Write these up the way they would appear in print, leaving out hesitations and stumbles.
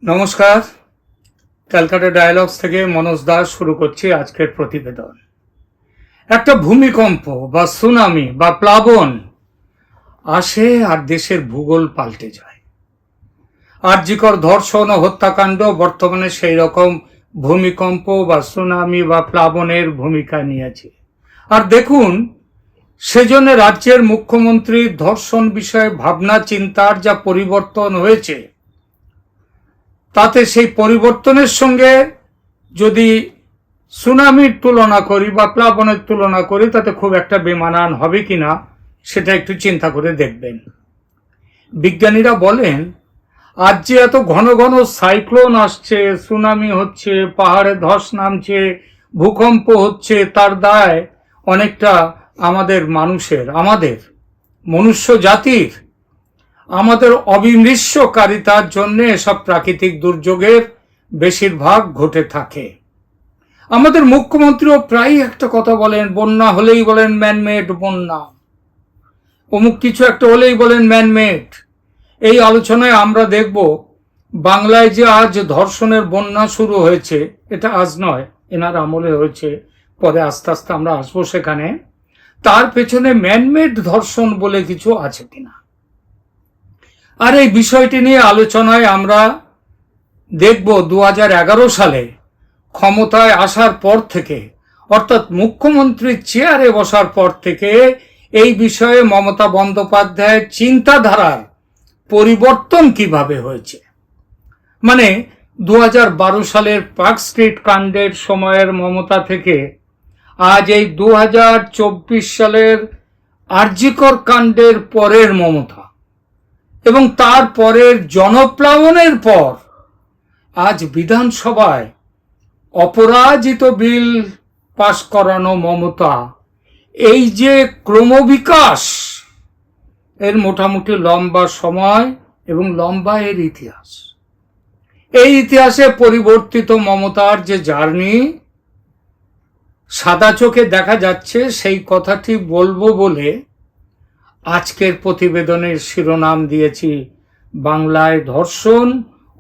নমস্কার, ক্যালকাটা ডায়ালগস থেকে মনোজ দাস শুরু করছি আজকের প্রতিবেদন। একটা ভূমিকম্প বা সুনামি বা প্লাবন আসে আর দেশের ভূগোল পাল্টে যায়। আরজিকর ধর্ষণ ও হত্যাকাণ্ড বর্তমানে সেই রকম ভূমিকম্প বা সুনামি বা প্লাবনের ভূমিকা নিয়েছে। আর দেখুন, সেজন্য রাজ্যের মুখ্যমন্ত্রীর ধর্ষণ বিষয়ে ভাবনা চিন্তার যা পরিবর্তন হয়েছে, তাতে সেই পরিবর্তনের সঙ্গে যদি সুনামির তুলনা করি বা প্লাবনের তুলনা করি, তাতে খুব একটা বেমানান হবে কিনা সেটা একটু চিন্তা করে দেখবেন। বিজ্ঞানীরা বলেন, আজ যে এত ঘন ঘন সাইক্লোন আসছে, সুনামি হচ্ছে, পাহাড়ে ধস নামছে, ভূকম্প হচ্ছে, তার দায় অনেকটা আমাদের মনুষ্য জাতির আমাদের অবিমৃষ্যকারিতার জন্য এসব প্রাকৃতিক দুর্যোগের বেশিরভাগ ঘটে থাকে। আমাদের মুখ্যমন্ত্রীও প্রায় একটা কথা বলেন, বন্যা হলেই বলেন ম্যানমেড বন্যা, অমুক কিছু একটা হলেই বলেন ম্যানমেড। এই আলোচনায় আমরা দেখব, বাংলায় যে আজ ধর্ষণের বন্যা শুরু হয়েছে, এটা আজ নয়, এনার আমলে হয়েছে, পরে আস্তে আস্তে আমরা আসবো সেখানে। তার পেছনে ম্যানমেড ধর্ষণ বলে কিছু আছে কিনা, আর এই বিষয়টি নিয়ে আলোচনায় আমরা দেখব 2011 সালে ক্ষমতায় আসার পর থেকে, অর্থাৎ মুখ্যমন্ত্রীর চেয়ারে বসার পর থেকে এই বিষয়ে মমতা বন্দ্যোপাধ্যায়ের চিন্তাধারার পরিবর্তন কিভাবে হয়েছে। মানে 2012 সালের পার্ক স্ট্রিট কাণ্ডের সময়ের মমতা থেকে আজ এই 2024 সালের আরজিকর কাণ্ডের পরের মমতা এবং তার পরের জনপ্লাবনের পর আজ বিধানসভায় অপরাজিত বিল পাশ করানো মমতা, এই যে ক্রমবিকাশ, এর মোটামুটি লম্বা সময় এবং লম্বা এর ইতিহাস। এই ইতিহাসে পরিবর্তিত মমতার যে জার্নি সাদা চোখে দেখা যাচ্ছে, সেই কথাটি বলবো বলে আজকের প্রতিবেদনের শিরোনাম দিয়েছি বাংলায় ধর্ষণ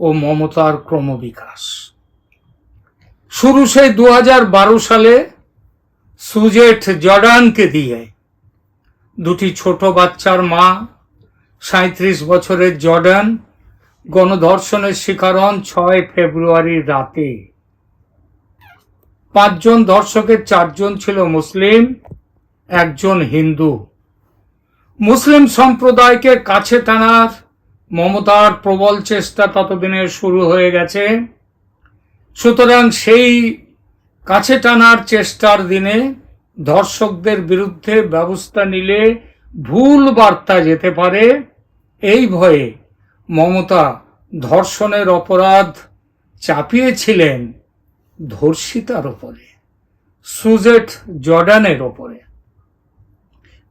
ও মমতার ক্রমবিকাশ। শুরু সেই 2012 সালে সুজেট জর্ডানকে দিয়ে। দুটি ছোট বাচ্চার মা 37 বছরের জর্ডান গণধর্ষণের শিকার হন 6 ফেব্রুয়ারি রাতে। 5 জন ধর্ষকের 4 জন ছিল মুসলিম, 1 জন হিন্দু। মুসলিম সম্প্রদায়কে কাছে টানার মমতার প্রবল চেষ্টা ততদিনে শুরু হয়ে গেছে। সুতরাং সেই কাছে টানার চেষ্টার দিনে ধর্ষকদের বিরুদ্ধে ব্যবস্থা নিলে ভুল বার্তা যেতে পারে, এই ভয়ে মমতা ধর্ষণের অপরাধ চাপিয়েছিলেন ধর্ষিতার ওপরে, সুজেট জর্ডানের ওপরে।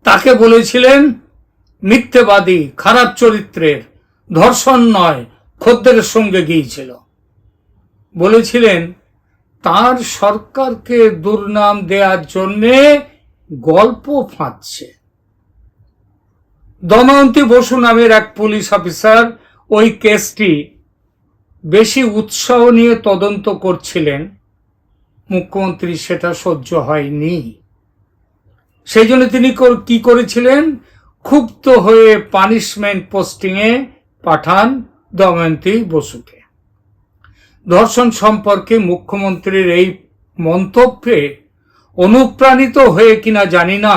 তাকে বলেছিলেন মিথ্যেবাদী, খারাপ চরিত্রের, ধর্ষণ নয়, খদ্দেরের সঙ্গে গিয়েছিল। বলেছিলেন তার সরকারকে দুর্নাম দেওয়ার জন্যে গল্প ফাঁদছে। দময়ন্তী বসু নামের এক পুলিশ অফিসার ওই কেসটি বেশি উৎসাহ নিয়ে তদন্ত করছিলেন। মুখ্যমন্ত্রী সেটা সহ্য হয়নি, সেই জন্য তিনি কি করেছিলেন, ক্ষুব্ধ হয়ে পানিশমেন্ট পোস্টিংয়ে পাঠান দময়ন্তী বসুকে। ধর্ষণ সম্পর্কে মুখ্যমন্ত্রীর এই মন্তব্যে অনুপ্রাণিত হয়ে কিনা জানি না,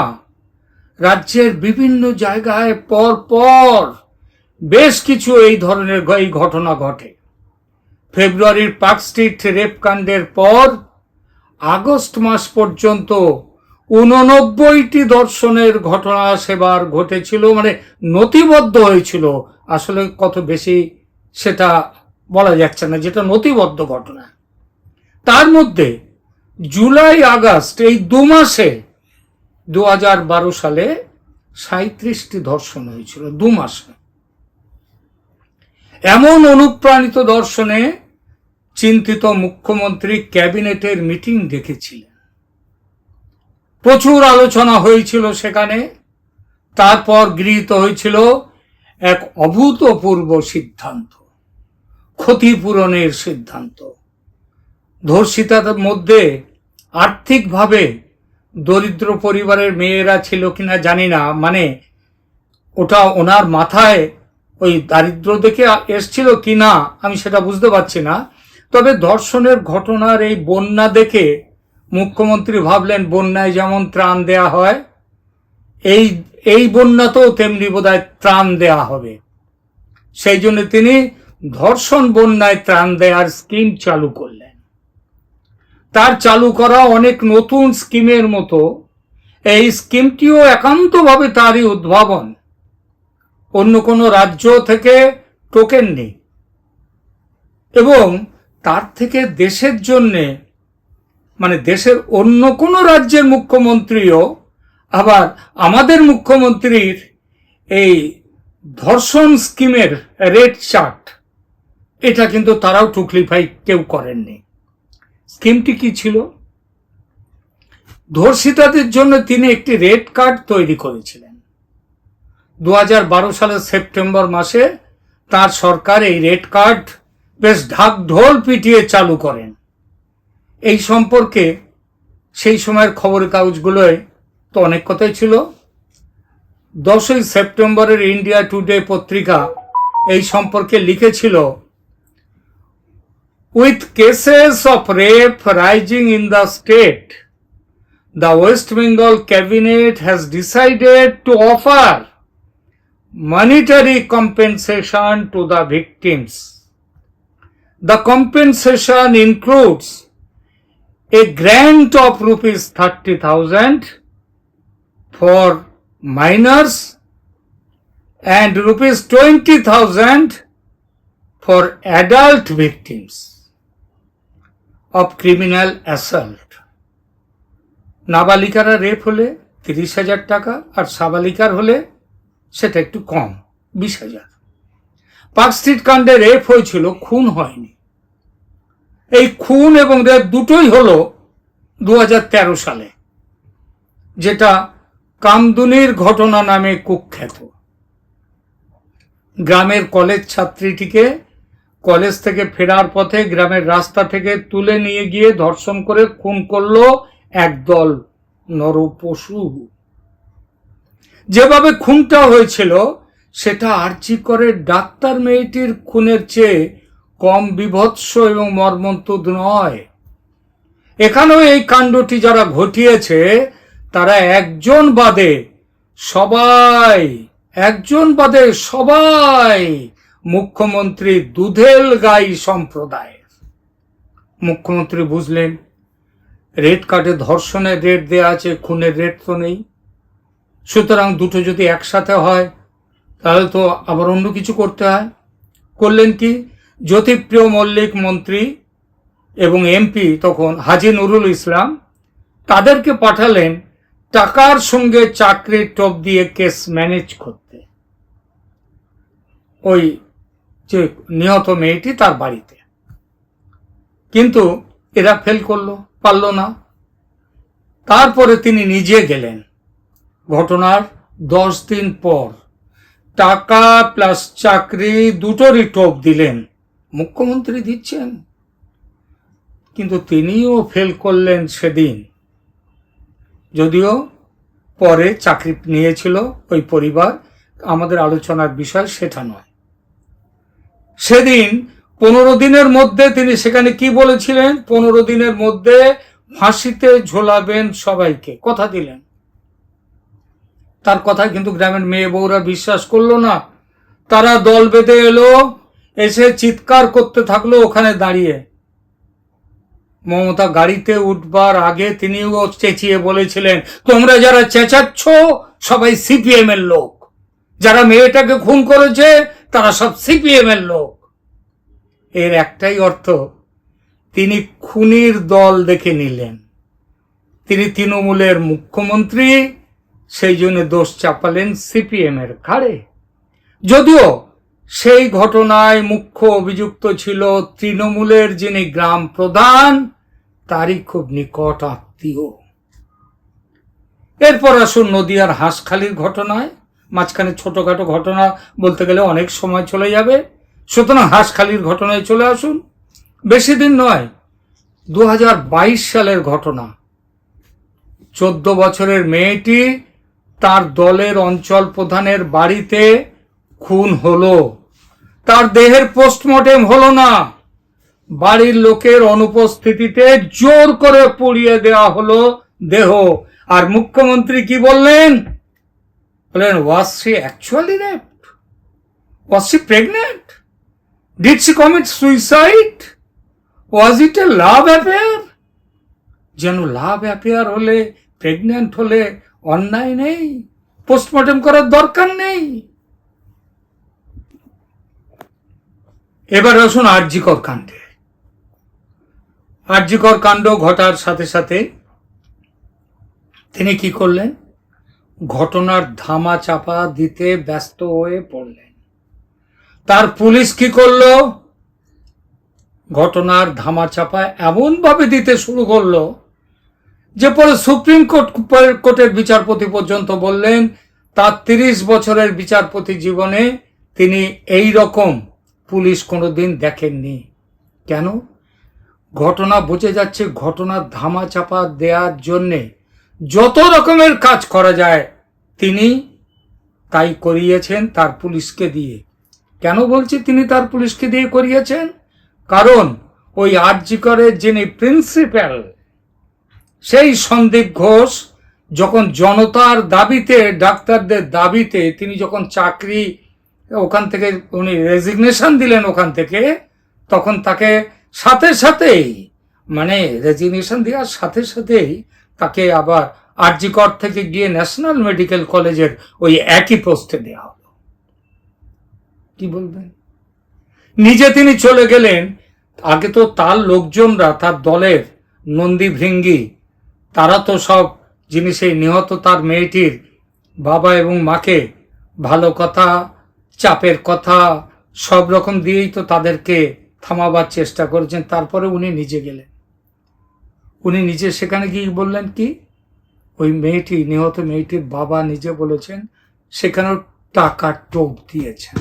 রাজ্যের বিভিন্ন জায়গায় পর পর বেশ কিছু এই ধরনের ঘটনা ঘটে। ফেব্রুয়ারির পার্ক স্ট্রিট রেপ কাণ্ডের পর আগস্ট মাস পর্যন্ত 89টি ধর্ষণের ঘটনা সেবার ঘটেছিল, মানে নথিবদ্ধ হয়েছিল। আসলে কত বেশি সেটা বলা যাচ্ছে না, যেটা নথিবদ্ধ ঘটনা। তার মধ্যে জুলাই আগস্ট এই 2 মাসে 2012 সালে 37টি ধর্ষণ হয়েছিল 2 মাসে। এমন অনুপ্রাণিত ধর্ষণে চিন্তিত মুখ্যমন্ত্রী ক্যাবিনেটের মিটিং ডেকেছিলেন, প্রচুর আলোচনা হয়েছিল সেখানে। তারপর গৃহীত হয়েছিল এক অভূতপূর্ব সিদ্ধান্ত, ক্ষতিপূরণের সিদ্ধান্ত। ধর্ষিতাদের মধ্যে আর্থিকভাবে দরিদ্র পরিবারের মেয়েরা ছিল কিনা জানি না, মানে ওটা ওনার মাথায় ওই দারিদ্র দেখে এসছিল কিনা আমি সেটা বুঝতে পারছি না। তবে ধর্ষণের ঘটনার এই বন্যা দেখে মুখ্যমন্ত্রী ভাবলেন বন্যায় যেমন ত্রাণ দেয়া হয়, এই বন্যাতেও তেমনি বোধহয় ত্রাণ দেয়া হবে। সেই জন্য তিনি ধর্ষণ বন্যায় ত্রাণ দেওয়ার স্কিম চালু করলেন। তার চালু করা অনেক নতুন স্কিমের মতো এই স্কিমটিও একান্তভাবে তারই উদ্ভাবন। অন্য কোনো রাজ্য থেকে টোকেন নেই এবং তার থেকে দেশের জন্যে, মানে দেশের অন্য কোনো রাজ্যের মুখ্যমন্ত্রীও আবার আমাদের মুখ্যমন্ত্রীর এই ধর্ষণ স্কিমের রেট চার্ট, এটা কিন্তু তারাও টুকলিফাই কেউ করেননি। স্কিমটি কি ছিল? ধর্ষিতাদের জন্য তিনি একটি রেড কার্ড তৈরি করেছিলেন। 2012 সালের সেপ্টেম্বর মাসে তার সরকার এই রেড কার্ড বেশ ঢাকঢোল পিটিয়ে চালু করেন। এই সম্পর্কে সেই সময়ের খবরের কাগজগুলোয় তো অনেক কথাই ছিল। 10ই সেপ্টেম্বরের ইন্ডিয়া টুডে পত্রিকা এই সম্পর্কে লিখেছিল, with cases of rape rising in the state, the West Bengal cabinet has decided to offer monetary compensation to the victims. The compensation includes a grant of rupees 30,000 for minors and rupees 20,000 for adult victims of criminal assault. নাবালিকারা rape হলে 30,000 টাকা আর সাবালিকার হলে সেটা একটু কম, 20,000। Park Street কাণ্ডে রেপ হয়েছিল, খুন হয়নি। এই খুন এবং রেপ দুটোই হলো 2013 সালে, যেটা কামদুনির ঘটনা নামে কুখ্যাত। গ্রামের কলেজ ছাত্রীটিকে কলেজ থেকে ফেরার পথে গ্রামের রাস্তা থেকে তুলে নিয়ে গিয়ে ধর্ষণ করে খুন করলো একদল নরপশু। যেভাবে খুনটা হয়েছিল সেটা আর্জি করে ডাক্তার মেয়েটির খুনের চেয়ে কম বীভৎস এবং মর্মন্তুদ নয়। এখানেও এই কাণ্ডটি যারা ঘটিয়েছে তারা একজন বাদে সবাই মুখ্যমন্ত্রী দুধেল গাই সম্প্রদায়ের। মুখ্যমন্ত্রী বুঝলেন রেড কার্ডে ধর্ষণের রেট দেয়া আছে, খুনের রেট তো নেই, সুতরাং দুটো যদি একসাথে হয় তাহলে তো আবার অন্য কিছু করতে হয়। করলেন কি, জ্যোতিপ্রিয় মল্লিক মন্ত্রী এবং এমপি তখন হাজী নুরুল ইসলাম, তাদেরকে পাঠালেন টাকার সঙ্গে চাকরির টোপ দিয়ে কেস ম্যানেজ করতে ওই যে নিহত মেয়েটি তার বাড়িতে। কিন্তু এরা ফেল করলো, পারল না। তারপরে তিনি নিজে গেলেন। ঘটনার 10 দিন পর টাকা প্লাস চাকরি দুটোরই টোপ দিলেন। মুখ্যমন্ত্রী দিচ্ছেন, কিন্তু তিনিও ফেল করলেন সেদিন। যদিও পরে চাকরি নিয়েছিল ওই পরিবার, আমাদের আলোচনার বিষয় সেটা নয়। সেদিন 15 দিনের মধ্যে তিনি সেখানে কি বলেছিলেন, 15 দিনের মধ্যে ফাঁসিতে ঝোলাবেন সবাইকে, কথা দিলেন। তার কথা কিন্তু গ্রামের মেয়ে বউরা বিশ্বাস করলো না। তারা দল বেঁধে এলো, এসে চিৎকার করতে থাকলো ওখানে দাঁড়িয়ে। মমতা গাড়িতে উঠবার আগে তিনিও চেঁচিয়ে বলেছিলেন, তোমরা যারা চেঁচাচ্ছ সবাই সিপিএম এর লোক, যারা মেয়েটাকে খুন করেছে তারা সব সিপিএম এর লোক। এর একটাই অর্থ, তিনি খুনির দল দেখে নিলেন। তিনি তৃণমূলের মুখ্যমন্ত্রী, সেই জন্য দোষ চাপালেন সিপিএম এর ঘাড়ে। যদিও সেই ঘটনায় মুখ্য অভিযুক্ত ছিল তৃণমূলের যিনি গ্রাম প্রধান, তারই খুব নিকট আত্মীয়। এরপর আসুন নদিয়ার হাঁসখালির ঘটনায়। মাঝখানে ছোটখাটো ঘটনা বলতে গেলে অনেক সময় চলে যাবে, সুতরাং হাঁসখালির ঘটনায় চলে আসুন। বেশি দিন নয়, 2022 সালের ঘটনা। 14 বছরের মেয়েটি তার দলের অঞ্চল প্রধানের বাড়িতে খুন হলো। তার দেহের পোস্টমর্টেম হলো না, বাড়ির লোকের অনুপস্থিতিতে জোর করে পুড়িয়ে দেওয়া হলো দেহ। আর মুখ্যমন্ত্রী কি বললেন? বললেন, was she actually raped? Was she pregnant? Did she commit suicide? Was it a love affair? যেন লাভ অ্যাফেয়ার হলে, প্রেগন্যান্ট হলে অন্যায় নেই, পোস্টমর্টেম করার দরকার নেই। এবার আসুন আরজিকর কাণ্ডে। আরজিকর কাণ্ড ঘটার সাথে সাথে তিনি কি করলেন? ঘটনার ধামা চাপা দিতে ব্যস্ত হয়ে পড়লেন। তার পুলিশ কি করলো? ঘটনার ধামা চাপা এমন ভাবে দিতে শুরু করলো যে পরে সুপ্রিম কোর্টের বিচারপতি পর্যন্ত বললেন তার 30 বছরের বিচারপতি জীবনে তিনি এই রকম পুলিশ কোনোদিন দেখেননি। কেন? ঘটনা বুঝে যাচ্ছে, ঘটনার ধামা চাপা দেওয়ার জন্যে যত রকমের কাজ করা যায় তিনি তাই করিয়েছেন তার পুলিশকে দিয়ে। কেন বলছি তিনি তার পুলিশকে দিয়ে করিয়েছেন? কারণ ওই আরজিকরের যিনি প্রিন্সিপাল, সেই সন্দীপ ঘোষ যখন জনতার দাবিতে, ডাক্তারদের দাবিতে তিনি যখন চাকরি ওখান থেকে উনি রেজিগনেশন দিলেন ওখান থেকে, তখন তাকে সাথে সাথেই, মানে রেজিগনেশন দেওয়ার সাথে সাথেই তাকে আবার আরজিকর থেকে গিয়ে ন্যাশনাল মেডিকেল কলেজের ওই একই পোস্টে দেওয়া হলো। কি বলবেন? নিজে তিনি চলে গেলেন। আগে তো তার লোকজনরা, তার দলের নন্দী ভৃঙ্গি, তারা তো সব জিনিসে নিহত তার মেয়েটির বাবা এবং মাকে ভালো কথা, চাপের কথা সব রকম দিয়েই তো তাদেরকে থামাবার চেষ্টা করেছেন। তারপরে উনি নিজে গেলেন। উনি নিজে সেখানে গিয়ে বললেন কি? ওই মেয়েটি, নিহত মেয়েটির বাবা নিজে বলেছেন সেখানেও টাকা টোপ দিয়েছেন,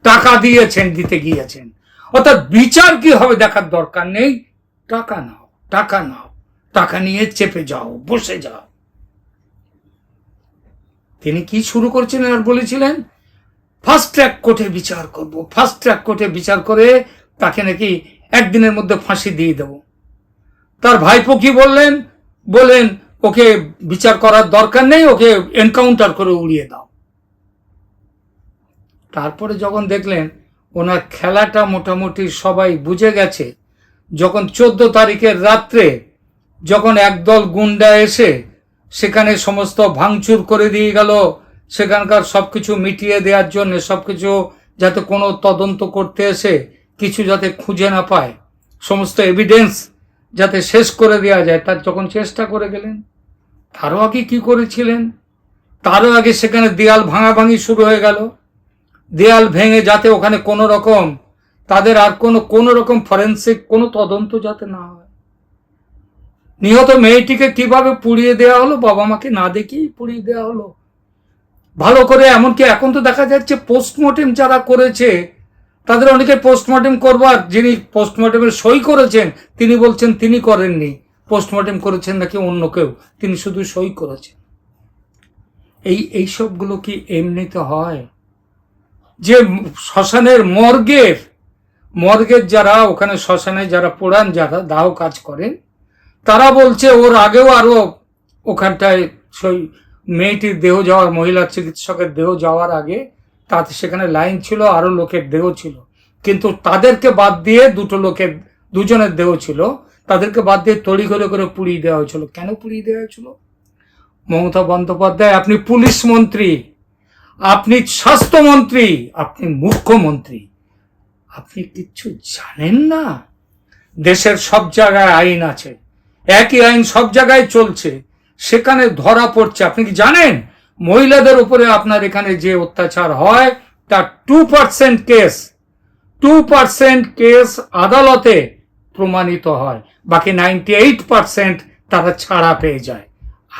টাকা দিয়েছেন, দিতে গিয়েছেন। অর্থাৎ বিচার কি হবে দেখার দরকার নেই, টাকা নাও, টাকা নাও, টাকা নিয়ে চেপে যাও, বসে যাও। তিনি কি শুরু করেছিলেন আর বলেছিলেন ফাস্ট ট্র্যাক কোর্টে বিচার করব, ফাস্ট ট্র্যাক কোর্টে বিচার করে তাকে নাকি একদিনের মধ্যে ফাঁসি দিয়ে দেব। তার ভাইপো কি বললেন? বলেন ওকে বিচার করার দরকার নেই, ওকে এনকাউন্টার করে উড়িয়ে দাও। তারপরে যখন দেখলেন ওনার খেলাটা মোটামুটি সবাই বুঝে গেছে, যখন 14 তারিখের রাত্রে যখন একদল গুন্ডা এসে সেখানে সমস্ত ভাঙচুর করে দিয়ে গেল, সেখানকার সবকিছু মিটিয়ে দেওয়ার জন্য, সবকিছু যাতে কোনো তদন্ত করতে এসে কিছু যাতে খুঁজে না পায়, সমস্ত এভিডেন্স যাতে শেষ করে দেওয়া যায়, তার যখন চেষ্টা করে গেলেন, তারও আগে কি করেছিলেন? তারও আগে সেখানে দেয়াল ভাঙাভাঙি শুরু হয়ে গেল। দেয়াল ভেঙে যাতে ওখানে কোনো রকম তাদের আর কোনো রকম ফরেন্সিক কোনো তদন্ত যাতে না হয়। নিহত মেয়েটিকে কিভাবে পুড়িয়ে দেওয়া হলো, বাবা মাকে না দেখেই পুড়িয়ে দেওয়া হলো ভালো করে। এমনকি এখন তো দেখা যাচ্ছে পোস্টমর্টেম যারা করেছে তাদের অনেকে পোস্টমর্টেম করবার, যিনি পোস্টমর্টেমের সই করেছেন তিনি বলছেন তিনি করেননি, পোস্টমর্টেম করেছেন নাকি অন্য কেউ, তিনি শুধু সই করেছেন। এই সবগুলো কি এমনিতে হয়? যে শ্মশানের মর্গের যারা ওখানে শ্মশানে যারা পোড়ান, যারা দাহ কাজ করেন, তারা বলছে ওর আগেও আরো ওখানটায় সেই মেয়েটির দেহ যাওয়ার, মহিলা চিকিৎসকের দেহ যাওয়ার আগে তাতে সেখানে লাইন ছিল, আরো লোকের দেহ ছিল, কিন্তু তাদেরকে বাদ দিয়ে দুজনের দেহ ছিল, তাদেরকে বাদ দিয়ে তড়ি করে পুড়িয়ে দেওয়া হয়েছিল। কেন পুড়িয়ে দেওয়া হয়েছিল? মমতা বন্দ্যোপাধ্যায়, আপনি পুলিশ মন্ত্রী, আপনি স্বাস্থ্যমন্ত্রী, আপনি মুখ্যমন্ত্রী, আপনি কিচ্ছু জানেন না? দেশের সব জায়গায় আইন আছে, একই আইন সব জায়গায় চলছে, সেখানে ধরা পড়ছে। আপনি কি জানেন মহিলাদের উপরে আপনার এখানে যে অত্যাচার হয় তার 2% কেস আদালতে প্রমাণিত হয়, বাকি 98% তারা ছাড়া পেয়ে যায়।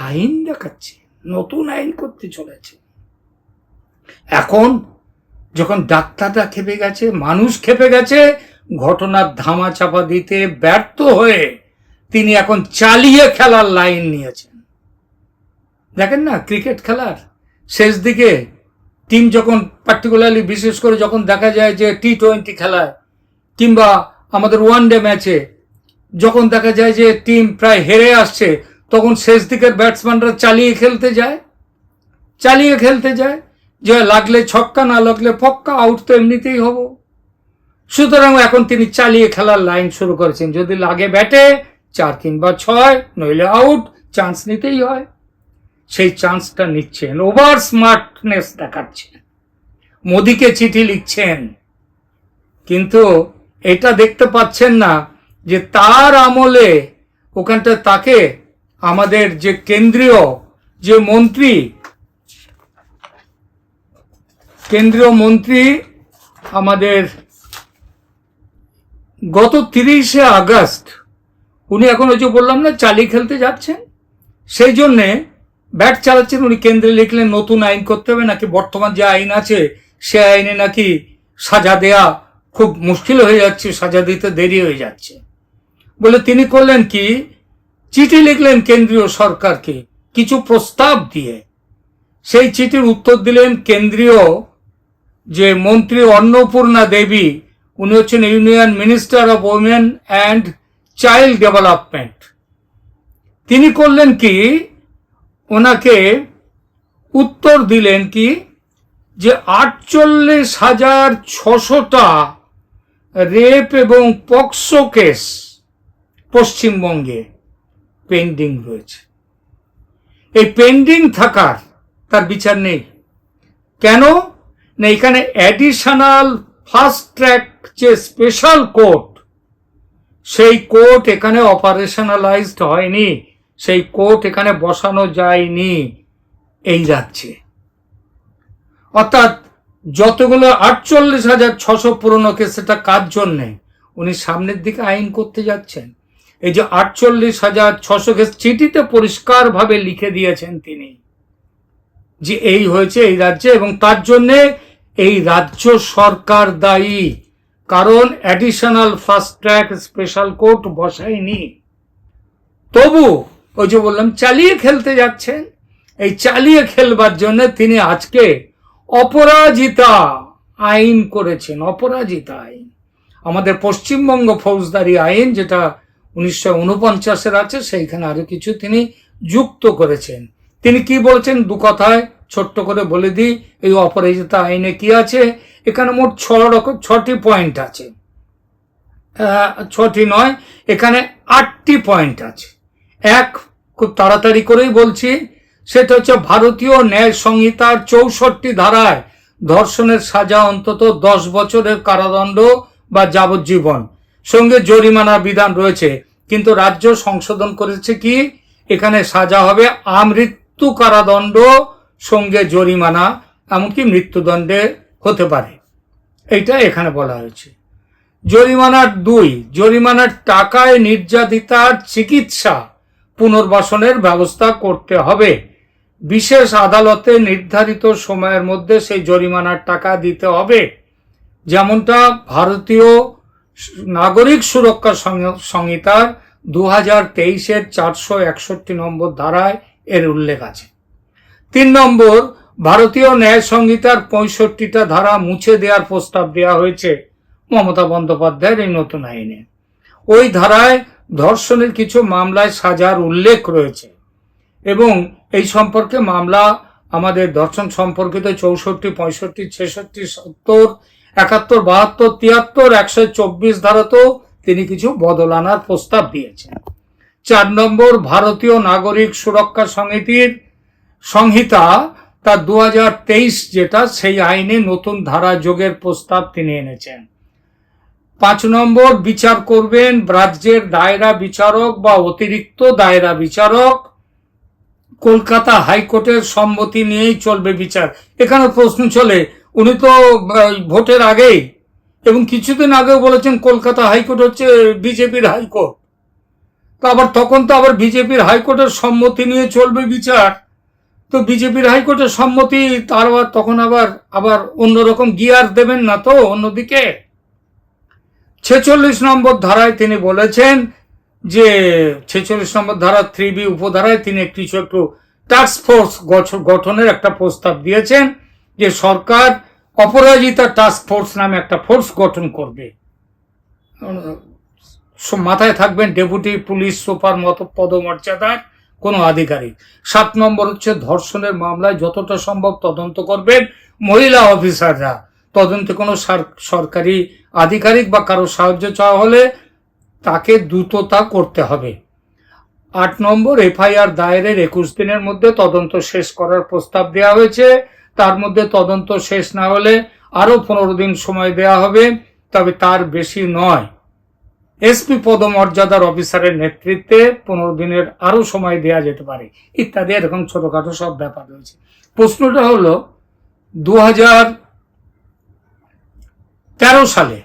আইন দেখাচ্ছে, নতুন আইন করতে চলেছে। এখন যখন ডাক্তাররা খেপে গেছে, মানুষ খেপে গেছে, ঘটনার ধামা চাপা দিতে ব্যর্থ হয়ে তিনি এখন চালিয়ে খেলার লাইন নিয়েছেন। দেখেন না, ক্রিকেট খেলার শেষ দিকে টিম যখন, পার্টিকুলারলি বিশেষ করে যখন দেখা যায় যে T20 খেলায় কিংবা আমাদের ওয়ানডে ম্যাচে যখন দেখা যায় যে টিম প্রায় হেরে আসছে, তখন শেষ দিকের ব্যাটসম্যানরা চালিয়ে খেলতে যায়, যে লাগলে ছক্কা, না লাগলে পক্কা, আউট তো এমনিতেই হবো। সুতরাং এখন তিনি চালিয়ে খেলার লাইন শুরু করেছেন। যদি লাগে ব্যাটে 4 কিংবা 6, নইলে আউট, চান্স নিতেই হয়। সেই চান্সটা নিচ্ছেন, ওভার স্মার্টনেস দেখাচ্ছেন, মোদিকে চিঠি লিখছেন, কিন্তু এটা দেখতে পাচ্ছেন না যে তার আমলে ওখানটা তাকে আমাদের যে কেন্দ্রীয় যে মন্ত্রী আমাদের গত 30শে আগস্ট উনি এখন ওই যে বললাম না চালিয়ে খেলতে যাচ্ছেন, সেই জন্যে ব্যাট চালাচ্ছেন। উনি কেন্দ্রে লিখলেন নতুন আইন করতে হবে, নাকি বর্তমান যে আইন আছে সে আইনে নাকি সাজা দেয়া খুব মুশকিল হয়ে যাচ্ছে, সাজা দিতে দেরি হয়ে যাচ্ছে বলে তিনি করলেন কি, চিঠি লিখলেন কেন্দ্রীয় সরকারকে কিছু প্রস্তাব দিয়ে। সেই চিঠির উত্তর দিলেন কেন্দ্রীয় যে মন্ত্রী অন্নপূর্ণা দেবী, উনি হচ্ছেন union minister of women and child development. তিনি করলেন কি, ওনাকে উত্তর দিলেন কি যে 48,600টা রেপ এবং পক্সো কেস পশ্চিমবঙ্গে পেন্ডিং রয়েছে। এই পেন্ডিং থাকার তার বিচার নেই। কেন না, এখানে অ্যাডিশনাল ফাস্ট ট্র্যাক যে স্পেশাল কোর্ট, সেই কোর্ট এখানে অপারেশনালাইজড হয়নি, সেই কোর্ট এখানে বসানো যায়নি এই রাজ্যে। অর্থাৎ যতগুলো 48,600 পুরনো কেস, সেটা কার জন্যে উনি সামনের দিকে আইন করতে যাচ্ছেন। এই যে 48,600 কেস চিঠিতে পরিষ্কারভাবে লিখে দিয়েছেন তিনি যে এই হয়েছে এই রাজ্যে, এবং তার জন্যে এই রাজ্য সরকার দায়ী, কারণ additional fast track special court বসায়নি। তবু ওই যে বললাম চালিয়ে খেলতে যাচ্ছেন। এই চালিয়ে খেলবার জন্য তিনি আজকে অপরাজিতা আইন করেছেন। অপরাজিতা আইন আমাদের পশ্চিমবঙ্গ ফৌজদারি আইন, যেটা 1949-এর আছে, সেইখানে আরো কিছু তিনি যুক্ত করেছেন। তিনি কি বলছেন, দু কথায় ছোট্ট করে বলে দিই। এই অপরাজিতা আইনে কি আছে, এখানে মোট 6টি পয়েন্ট আছে, 6টি নয়, এখানে 8টি পয়েন্ট আছে। এক, খুব তাড়াতাড়ি করেই বলছি, সেটা হচ্ছে ভারতীয় ন্যায় সংহিতার 64 ধারায় ধর্ষণের সাজা অন্তত 10 বছরের কারাদণ্ড বা যাবজ্জীবন, সঙ্গে জরিমানার বিধান রয়েছে। কিন্তু রাজ্য সংশোধন করেছে কি, এখানে সাজা হবে আমৃত্যু কারাদণ্ড সঙ্গে জরিমানা, এমনকি মৃত্যুদণ্ডে হতে পারে, এইটা এখানে বলা হয়েছে। জরিমানার 2, জরিমানার টাকায় নির্যাতিতার চিকিৎসা পুনর্বাসনের ব্যবস্থা করতে হবে। বিশেষ আদালতে নির্ধারিত সময়ের মধ্যে সেই জরিমানার টাকা দিতে হবে, যেমনটা ভারতীয় নাগরিক সুরক্ষা সংহিতার 2023-এর 461 নম্বর ধারায় এর উল্লেখ আছে। 3 নম্বর, ভারতীয় ন্যায় সংহিতার 65টা ধারা মুছে দেওয়ার প্রস্তাব দেওয়া হয়েছে মমতা বন্দ্যোপাধ্যায়ের এই নতুন আইনে। ওই ধারায় ধর্ষণের কিছু মামলায় সাজার উল্লেখ রয়েছে, এবং এই সম্পর্কে মামলা আমাদের ধর্ষণ সম্পর্কিত 64, 65, 66, 70, 71, 72, 73, 124 ধারাতেও তিনি কিছু বদল আনার প্রস্তাব দিয়েছেন। 4 নম্বর, ভারতীয় নাগরিক সুরক্ষা সংহিতা তার 2023 যেটা, সেই আইনে নতুন ধারা যোগের প্রস্তাব তিনি এনেছেন। 5 নম্বর, বিচার করবেন রাজ্যের দায়রা বিচারক বা অতিরিক্ত দায়রা বিচারক। কলকাতা হাইকোর্টের সম্মতি নিয়েই চলবে বিচার। এখানে প্রশ্ন চলে, উনি তো ভোটের আগেই এবং কিছুদিন আগেও বলেছেন কলকাতা হাইকোর্ট হচ্ছে বিজেপির হাইকোর্ট, তো আবার তখন তো আবার বিজেপির হাইকোর্টের সম্মতি নিয়ে চলবে বিচার। তো বিজেপির হাইকোর্টের সম্মতি, তার তখন আবার অন্যরকম গিয়ার দেবেন না তো অন্যদিকে। 46 নম্বর ধারায় তিনি বলেছেন যে 46 নম্বর ধারা 3B উপধারায় তিনি কিছু একটু টাস্ক ফোর্স গঠনের একটা প্রস্তাব দিয়েছেন, যে সরকার অপরাজিতা টাস্ক ফোর্স নামে একটা ফোর্স গঠন করবে। মাথায় থাকবেন ডেপুটি পুলিশ সুপার মতো পদমর্যাদার কোনো আধিকারিক। 7 নম্বর হচ্ছে ধর্ষণের মামলায় যতটা সম্ভব তদন্ত করবেন মহিলা অফিসাররা। তদন্তে কোনো সরকারি আধিকারিক বা কারো সাহায্য চাওয়া হলে তাকে দ্রুততা করতে হবে। 8 নম্বর এফআইআর দায়েরের 21 দিনের মধ্যে তদন্ত শেষ করার প্রস্তাব দেওয়া হয়েছে। তার মধ্যে তদন্ত শেষ না হলে আরো 15 দিন সময় দেওয়া হবে, তবে তার বেশি নয়। এসপি পদমর্যাদার অফিসারের নেতৃত্বে 15 দিনের আরো সময় দেওয়া যেতে পারে, ইত্যাদি এরকম ছোটখাটো সব ব্যাপার রয়েছে। প্রশ্নটা হলো 2013 সালে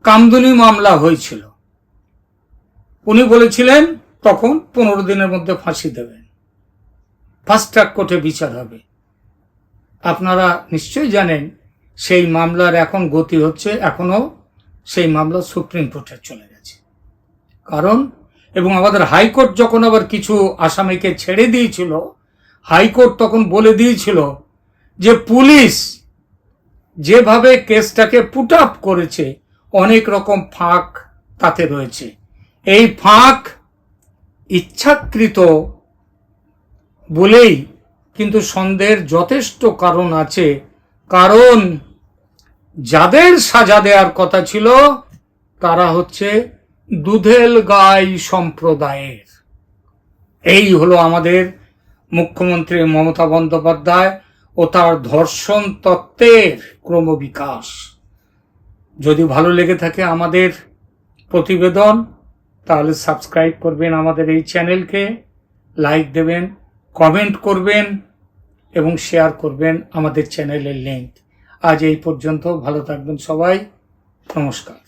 কামদুনি মামলা হয়েছিল, উনি বলেছিলেন তখন 15 দিনের মধ্যে ফাঁসি দেবেন, ফাস্ট ট্র্যাক কোর্টে বিচার হবে। আপনারা নিশ্চয়ই জানেন সেই মামলার এখন গতি হচ্ছে, এখনো সেই মামলা সুপ্রিম কোর্টে চলে গেছে। কারণ এবং আমাদের হাইকোর্ট যখন আবার কিছু আসামিকে ছেড়ে দিয়েছিল, হাইকোর্ট তখন বলে দিয়েছিল যে পুলিশ যেভাবে কেসটাকে পুট আপ করেছে অনেক রকম ফাঁক তাতে রয়েছে। এই ফাঁক ইচ্ছাকৃত বলেই কিন্তু সন্দেহের যথেষ্ট কারণ আছে, কারণ যাদের সাজা দেওয়ার কথা ছিল তারা হচ্ছে দুধেল গাই সম্প্রদায়ের। এই হলো আমাদের মুখ্যমন্ত্রী মমতা বন্দ্যোপাধ্যায় ও তার ধর্ষণ তত্ত্বের ক্রমবিকাশ। যদি ভালো লেগে থাকে আমাদের প্রতিবেদন, তাহলে সাবস্ক্রাইব করবেন আমাদের এই চ্যানেলকে, লাইক দেবেন, কমেন্ট করবেন এবং শেয়ার করবেন আমাদের চ্যানেলের লিংক। আজ এই পর্যন্ত, ভালো থাকবেন সবাই, নমস্কার।